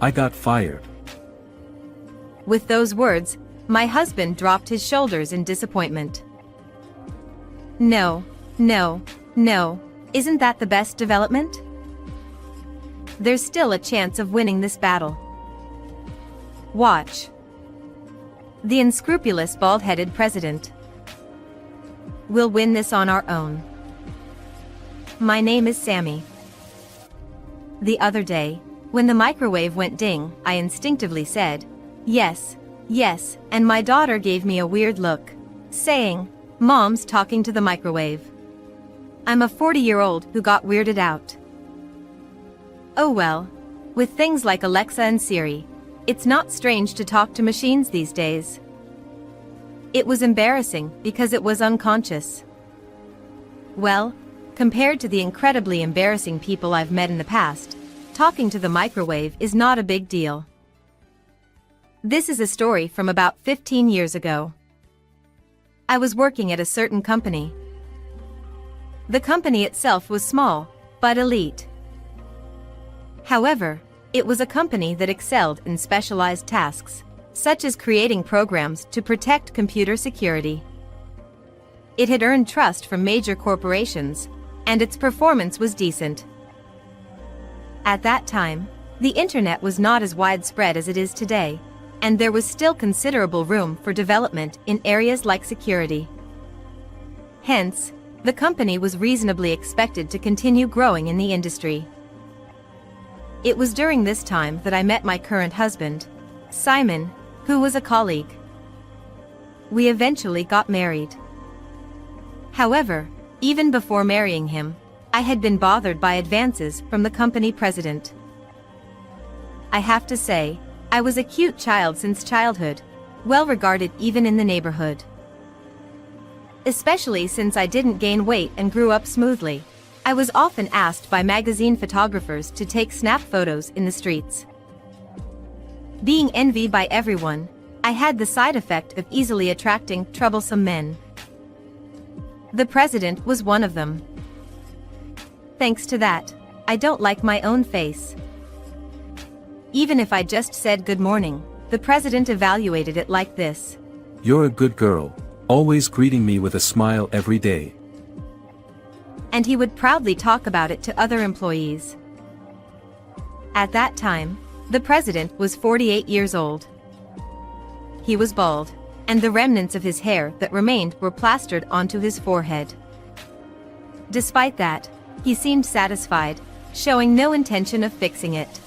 I got fired. With those words, my husband dropped his shoulders in disappointment. No, no, no, isn't that the best development? There's still a chance of winning this battle. Watch. The unscrupulous bald-headed president. We'll win this on our own. My name is Sammy. The other day, when the microwave went ding, I instinctively said, yes, yes, and my daughter gave me a weird look, saying, Mom's talking to the microwave. I'm a 40-year-old who got weirded out. Oh well, with things like Alexa and Siri, it's not strange to talk to machines these days. It was embarrassing because it was unconscious. Well, compared to the incredibly embarrassing people I've met in the past, talking to the microwave is not a big deal. This is a story from about 15 years ago. I was working at a certain company. The company itself was small, but elite. However, it was a company that excelled in specialized tasks, such as creating programs to protect computer security. It had earned trust from major corporations, and its performance was decent. At that time, the internet was not as widespread as it is today, and there was still considerable room for development in areas like security. Hence, the company was reasonably expected to continue growing in the industry. It was during this time that I met my current husband, Simon, who was a colleague. We eventually got married. However, even before marrying him, I had been bothered by advances from the company president. I have to say, I was a cute child since childhood, well regarded even in the neighborhood. Especially since I didn't gain weight and grew up smoothly, I was often asked by magazine photographers to take snap photos in the streets. Being envied by everyone, I had the side effect of easily attracting troublesome men. The president was one of them. Thanks to that, I don't like my own face. Even if I just said good morning, the president evaluated it like this. You're a good girl, always greeting me with a smile every day. And he would proudly talk about it to other employees. At that time, the president was 48 years old. He was bald, and the remnants of his hair that remained were plastered onto his forehead. Despite that, he seemed satisfied, showing no intention of fixing it.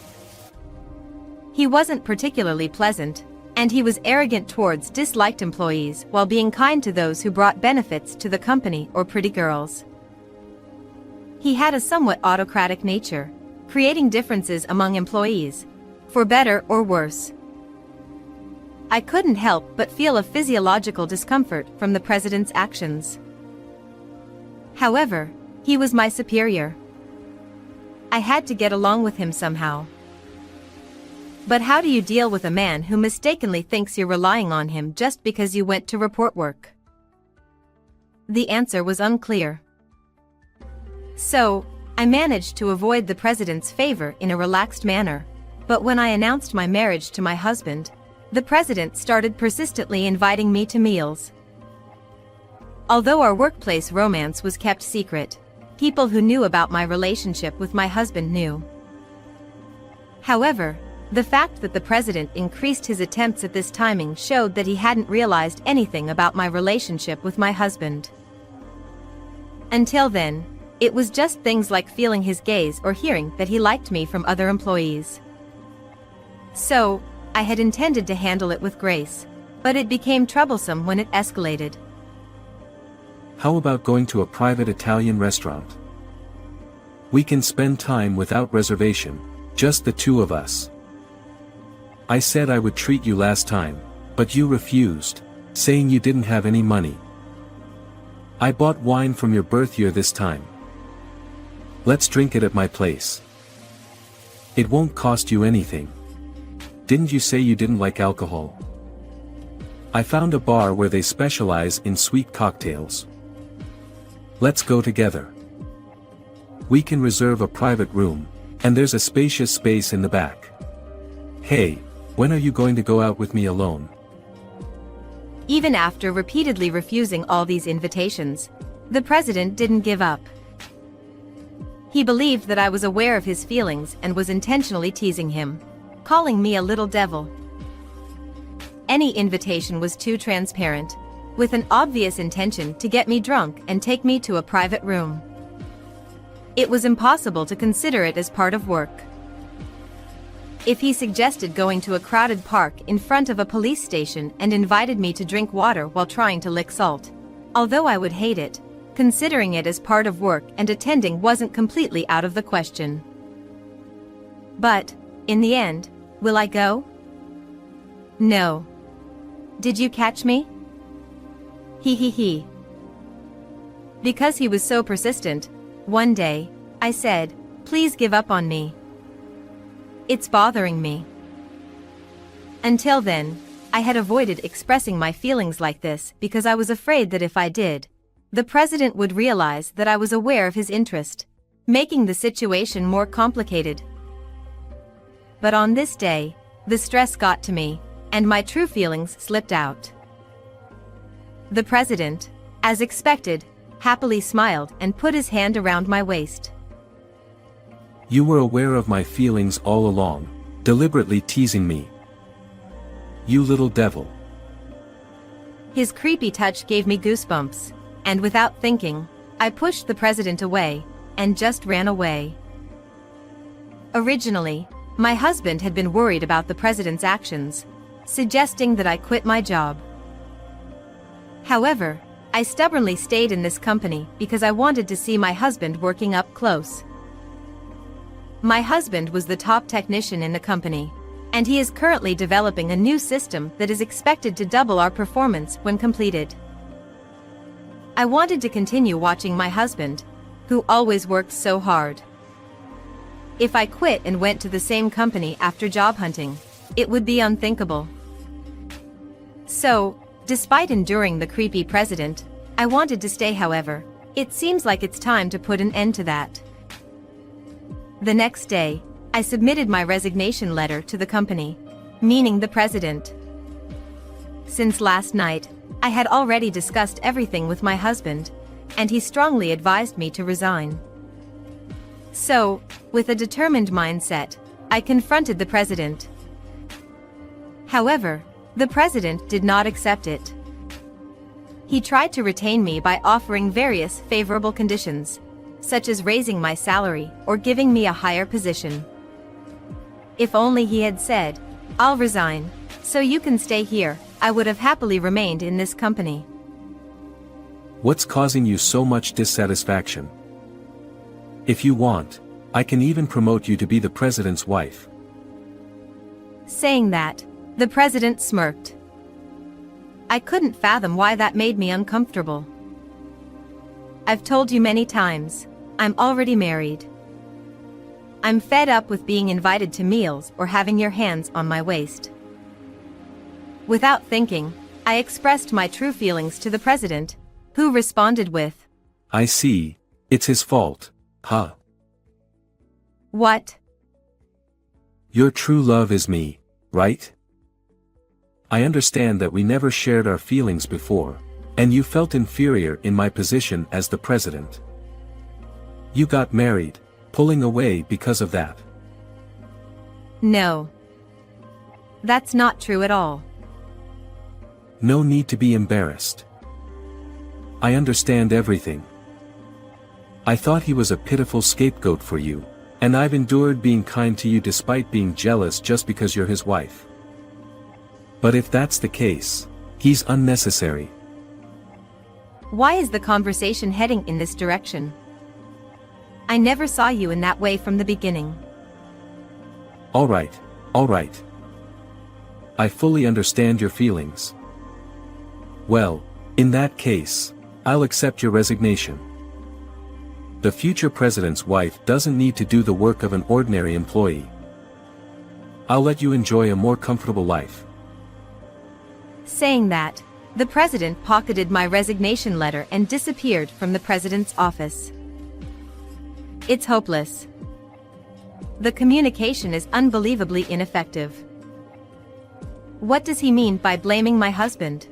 He wasn't particularly pleasant, and he was arrogant towards disliked employees while being kind to those who brought benefits to the company or pretty girls. He had a somewhat autocratic nature, creating differences among employees, for better or worse. I couldn't help but feel a physiological discomfort from the president's actions. However, he was my superior. I had to get along with him somehow. But how do you deal with a man who mistakenly thinks you're relying on him just because you went to report work? The answer was unclear. So, I managed to avoid the president's favor in a relaxed manner, but when I announced my marriage to my husband, the president started persistently inviting me to meals. Although our workplace romance was kept secret, people who knew about my relationship with my husband knew. However, the fact that the president increased his attempts at this timing showed that he hadn't realized anything about my relationship with my husband. Until then, it was just things like feeling his gaze or hearing that he liked me from other employees. So, I had intended to handle it with grace, but it became troublesome when it escalated. How about going to a private Italian restaurant? We can spend time without reservation, just the two of us. I said I would treat you last time, but you refused, saying you didn't have any money. I bought wine from your birth year this time. Let's drink it at my place. It won't cost you anything. Didn't you say you didn't like alcohol? I found a bar where they specialize in sweet cocktails. Let's go together. We can reserve a private room, and there's a spacious space in the back. Hey, when are you going to go out with me alone? Even after repeatedly refusing all these invitations, the president didn't give up. He believed that I was aware of his feelings and was intentionally teasing him, calling me a little devil. Any invitation was too transparent, with an obvious intention to get me drunk and take me to a private room. It was impossible to consider it as part of work. If he suggested going to a crowded park in front of a police station and invited me to drink water while trying to lick salt, although I would hate it, considering it as part of work and attending wasn't completely out of the question. But, in the end, will I go? No. Did you catch me? He. Because he was so persistent, one day, I said, "Please give up on me. It's bothering me." Until then, I had avoided expressing my feelings like this because I was afraid that if I did, the president would realize that I was aware of his interest, making the situation more complicated. But on this day, the stress got to me, and my true feelings slipped out. The president, as expected, happily smiled and put his hand around my waist. You were aware of my feelings all along, deliberately teasing me. You little devil. His creepy touch gave me goosebumps, and without thinking, I pushed the president away, and just ran away. Originally, my husband had been worried about the president's actions, suggesting that I quit my job. However, I stubbornly stayed in this company because I wanted to see my husband working up close. My husband was the top technician in the company, and he is currently developing a new system that is expected to double our performance when completed. I wanted to continue watching my husband, who always worked so hard. If I quit and went to the same company after job hunting, it would be unthinkable. So, despite enduring the creepy president, I wanted to stay. However, it seems like it's time to put an end to that. The next day, I submitted my resignation letter to the company, meaning the president. Since last night, I had already discussed everything with my husband, and he strongly advised me to resign. So, with a determined mindset, I confronted the president. However, the president did not accept it. He tried to retain me by offering various favorable conditions, such as raising my salary or giving me a higher position. If only he had said, "I'll resign, so you can stay here," I would have happily remained in this company. What's causing you so much dissatisfaction? If you want, I can even promote you to be the president's wife. Saying that, the president smirked. I couldn't fathom why that made me uncomfortable. I've told you many times, I'm already married. I'm fed up with being invited to meals or having your hands on my waist. Without thinking, I expressed my true feelings to the president, who responded with, I see, it's his fault, huh? What? Your true love is me, right? I understand that we never shared our feelings before, and you felt inferior in my position as the president. You got married, pulling away because of that. No. That's not true at all. No need to be embarrassed. I understand everything. I thought he was a pitiful scapegoat for you, and I've endured being kind to you despite being jealous just because you're his wife. But if that's the case, he's unnecessary. Why is the conversation heading in this direction? I never saw you in that way from the beginning. All right. I fully understand your feelings. Well, in that case, I'll accept your resignation. The future president's wife doesn't need to do the work of an ordinary employee. I'll let you enjoy a more comfortable life. Saying that, the president pocketed my resignation letter and disappeared from the president's office. It's hopeless. The communication is unbelievably ineffective. What does he mean by blaming my husband?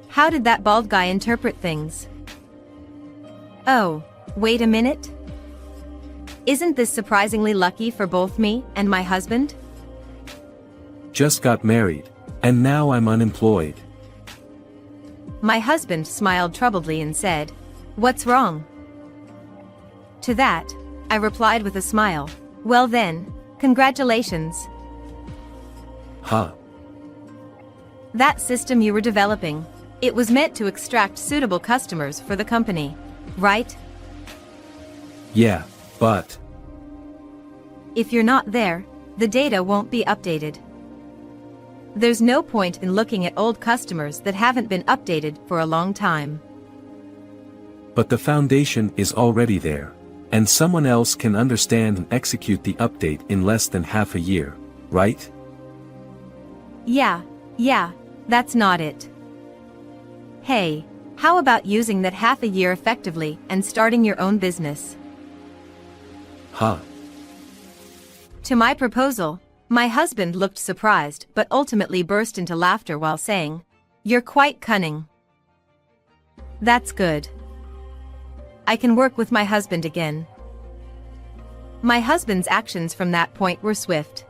How did that bald guy interpret things? Oh, wait a minute. Isn't this surprisingly lucky for both me and my husband? Just got married, and now I'm unemployed. My husband smiled troubledly and said, "What's wrong?" To that, I replied with a smile, "Well then, congratulations. Huh. That system you were developing, it was meant to extract suitable customers for the company, right? Yeah, but If you're not there, the data won't be updated. There's no point in looking at old customers that haven't been updated for a long time. the foundation is already there, and someone else can understand and execute the update in less than half a year, right? Yeah, that's not it. Hey, how about using that half a year effectively and starting your own business?" Huh. To my proposal, my husband looked surprised but ultimately burst into laughter while saying, "You're quite cunning." That's good. I can work with my husband again. My husband's actions from that point were swift.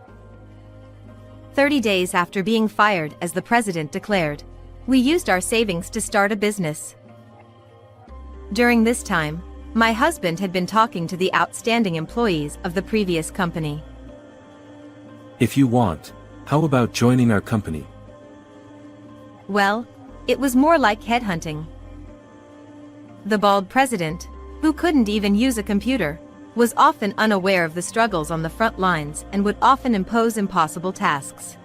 30 days after being fired as the president declared, we used our savings to start a business. During this time, my husband had been talking to the outstanding employees of the previous company. If you want, how about joining our company? Well, it was more like headhunting. The bald president, who couldn't even use a computer, was often unaware of the struggles on the front lines and would often impose impossible tasks.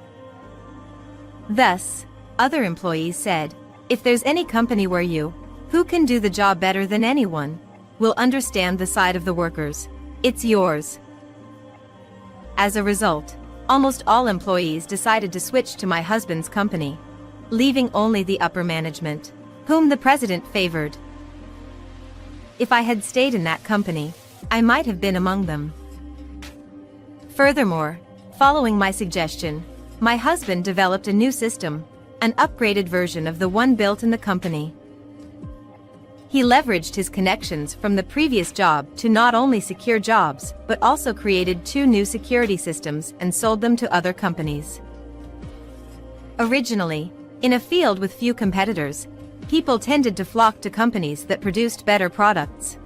Thus, other employees said, "If there's any company where you, who can do the job better than anyone, will understand the side of the workers, it's yours." As a result, almost all employees decided to switch to my husband's company, leaving only the upper management, whom the president favored. If I had stayed in that company, I might have been among them. Furthermore, following my suggestion, my husband developed a new system, an upgraded version of the one built in the company. He leveraged his connections from the previous job to not only secure jobs but also created 2 new security systems and sold them to other companies. Originally, in a field with few competitors, people tended to flock to companies that produced better products.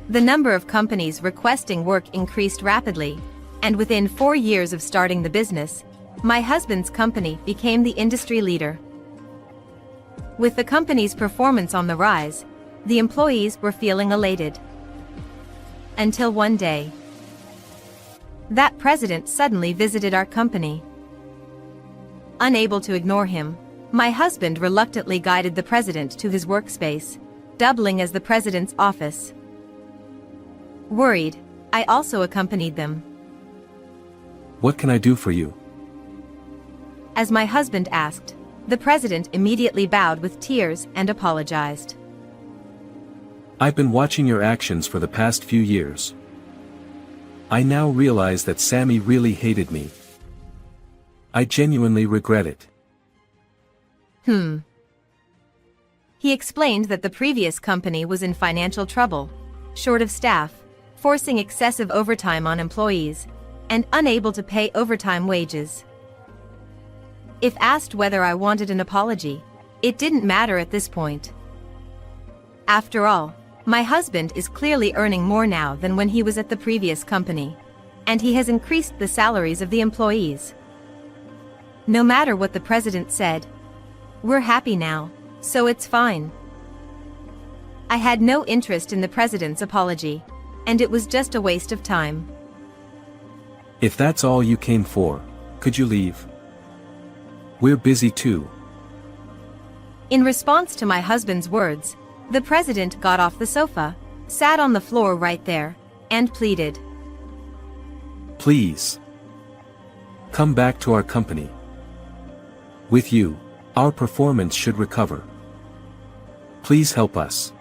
The number of companies requesting work increased rapidly, and within 4 years of starting the business, my husband's company became the industry leader. With the company's performance on the rise, the employees were feeling elated. Until one day, that president suddenly visited our company. Unable to ignore him, my husband reluctantly guided the president to his workspace, doubling as the president's office. Worried, I also accompanied them. What can I do for you? As my husband asked, the president immediately bowed with tears and apologized. I've been watching your actions for the past few years. I now realize that Sammy really hated me. I genuinely regret it. He explained that the previous company was in financial trouble, short of staff, forcing excessive overtime on employees, and unable to pay overtime wages. If asked whether I wanted an apology, it didn't matter at this point. After all, my husband is clearly earning more now than when he was at the previous company, and he has increased the salaries of the employees. No matter what the president said, we're happy now, so it's fine. I had no interest in the president's apology, and it was just a waste of time. If that's all you came for, could you leave? We're busy too. In response to my husband's words, the president got off the sofa, sat on the floor right there, and pleaded. Please. Come back to our company. With you, our performance should recover. Please help us.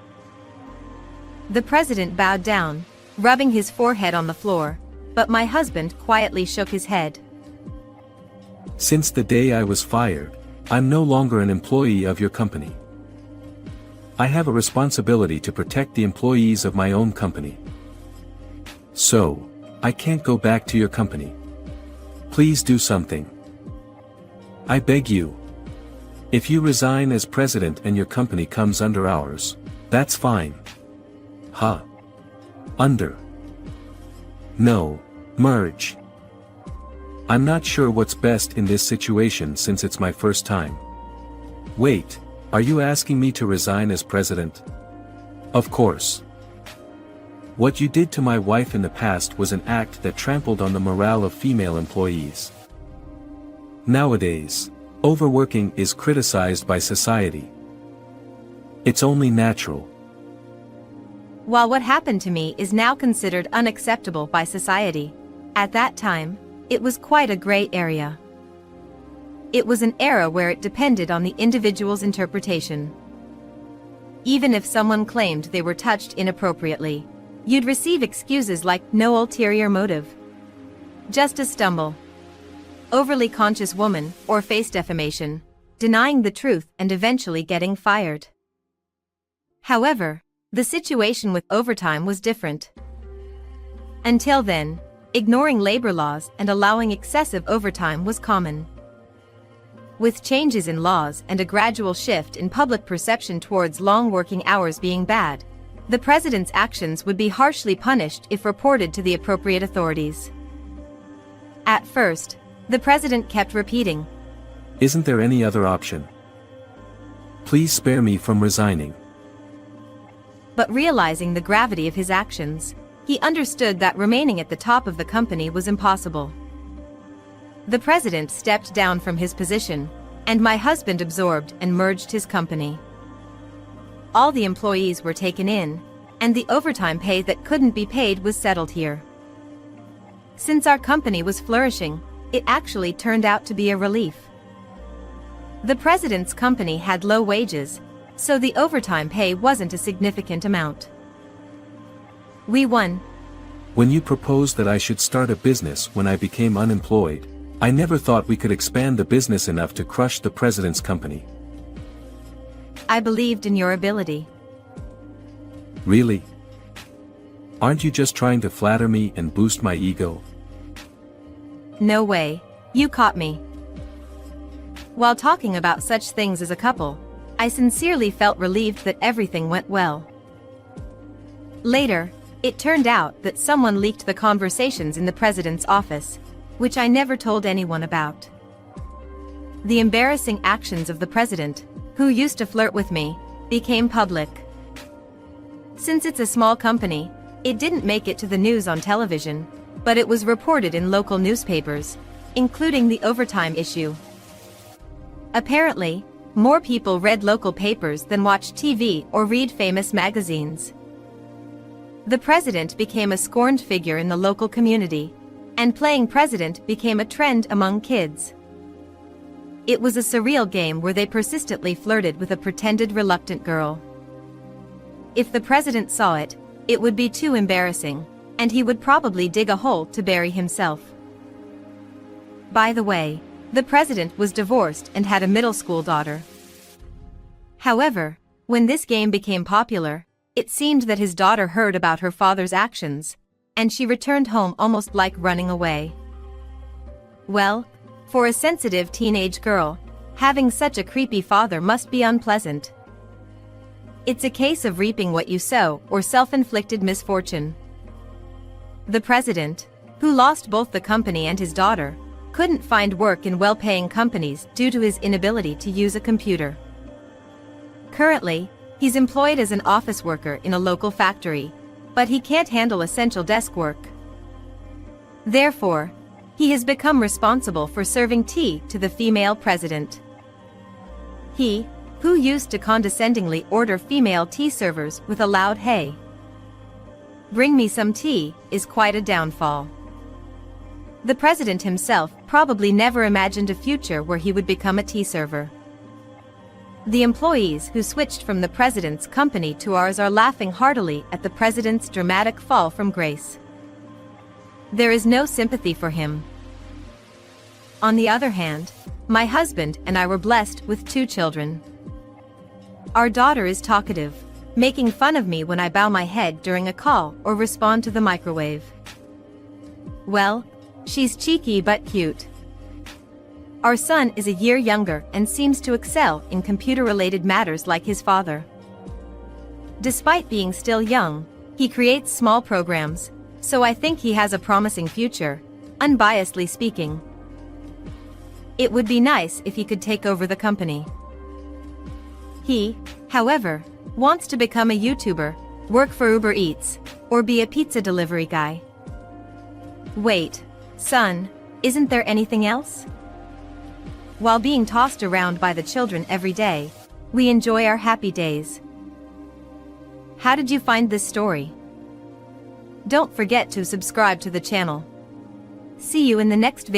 The president bowed down, rubbing his forehead on the floor, but my husband quietly shook his head. Since the day I was fired, I'm no longer an employee of your company. I have a responsibility to protect the employees of my own company. So, I can't go back to your company. Please do something. I beg you. If you resign as president and your company comes under ours, that's fine. Huh? Under. No, merge. I'm not sure what's best in this situation since it's my first time. Wait, are you asking me to resign as president? Of course. What you did to my wife in the past was an act that trampled on the morale of female employees. Nowadays, overworking is criticized by society. It's only natural. While what happened to me is now considered unacceptable by society, at that time, it was quite a gray area. It was an era where it depended on the individual's interpretation. Even if someone claimed they were touched inappropriately, you'd receive excuses like no ulterior motive. Just a stumble. Overly conscious woman, or face defamation, denying the truth and eventually getting fired. However, the situation with overtime was different. Until then, ignoring labor laws and allowing excessive overtime was common. With changes in laws and a gradual shift in public perception towards long working hours being bad, the president's actions would be harshly punished if reported to the appropriate authorities. At first, the president kept repeating, "Isn't there any other option? Please spare me from resigning." But realizing the gravity of his actions, he understood that remaining at the top of the company was impossible. The president stepped down from his position, and my husband absorbed and merged his company. All the employees were taken in, and the overtime pay that couldn't be paid was settled here. Since our company was flourishing, it actually turned out to be a relief. The president's company had low wages, so the overtime pay wasn't a significant amount. We won. When you proposed that I should start a business when I became unemployed, I never thought we could expand the business enough to crush the president's company. I believed in your ability. Really? Aren't you just trying to flatter me and boost my ego? No way, you caught me. While talking about such things as a couple, I sincerely felt relieved that everything went well. Later, it turned out that someone leaked the conversations in the president's office, which I never told anyone about. The embarrassing actions of the president, who used to flirt with me, became public. Since it's a small company, it didn't make it to the news on television, but it was reported in local newspapers, including the overtime issue. Apparently, more people read local papers than watched TV or read famous magazines. The president became a scorned figure in the local community, and playing president became a trend among kids. It was a surreal game where they persistently flirted with a pretended reluctant girl. If the president saw it, it would be too embarrassing, and he would probably dig a hole to bury himself. By the way, the president was divorced and had a middle school daughter. However, when this game became popular, it seemed that his daughter heard about her father's actions, and she returned home almost like running away. Well, for a sensitive teenage girl, having such a creepy father must be unpleasant. It's a case of reaping what you sow or self-inflicted misfortune. The president, who lost both the company and his daughter, couldn't find work in well-paying companies due to his inability to use a computer. Currently, he's employed as an office worker in a local factory, but he can't handle essential desk work. Therefore, he has become responsible for serving tea to the female president. He, who used to condescendingly order female tea servers with a loud "Hey, bring me some tea," is quite a downfall. The president himself probably never imagined a future where he would become a tea server. The employees who switched from the president's company to ours are laughing heartily at the president's dramatic fall from grace. There is no sympathy for him. On the other hand, my husband and I were blessed with 2 children. Our daughter is talkative, making fun of me when I bow my head during a call or respond to the microwave. Well, she's cheeky but cute. Our son is a year younger and seems to excel in computer-related matters like his father. Despite being still young, he creates small programs, so I think he has a promising future, unbiasedly speaking. It would be nice if he could take over the company. He, however, wants to become a YouTuber, work for Uber Eats, or be a pizza delivery guy. Wait, son, isn't there anything else? While being tossed around by the children every day, we enjoy our happy days. How did you find this story? Don't forget to subscribe to the channel. See you in the next video.